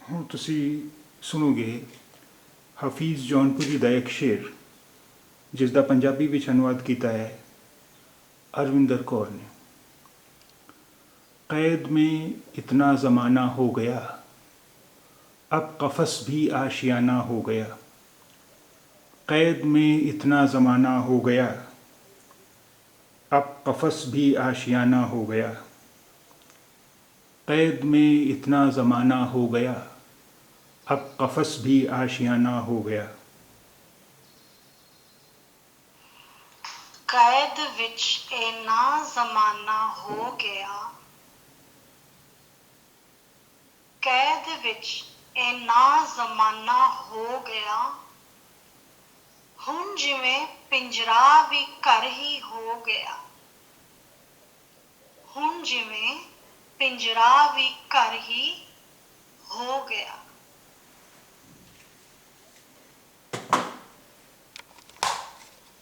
ਹੁਣ ਤੁਸੀਂ ਸੁਣੋਗੇ ਹਫੀਜ਼ ਜੌਨਪੁਰੀ ਦਾ ਇੱਕ ਸ਼ੇਰ ਜਿਸ ਦਾ ਪੰਜਾਬੀ ਵਿੱਚ ਅਨੁਵਾਦ ਕੀਤਾ ਹੈ अरविंदर कौर ने। कैद में इतना ज़माना हो गया, अब कफस भी आशियाना हो गया। कैद में इतना ज़माना हो गया, अब कफस भी आशियाना हो गया। कैद में इतना ज़माना हो गया, अब कफस भी आशियाना हो गया। कैद विच इन्ना ज़माना हो गया, कैद विच इन्ना ज़माना हो गया। हुण जिवें पिंजरा भी घर ही हो गया, हुण जिवें पिंजरा भी घर ही हो गया।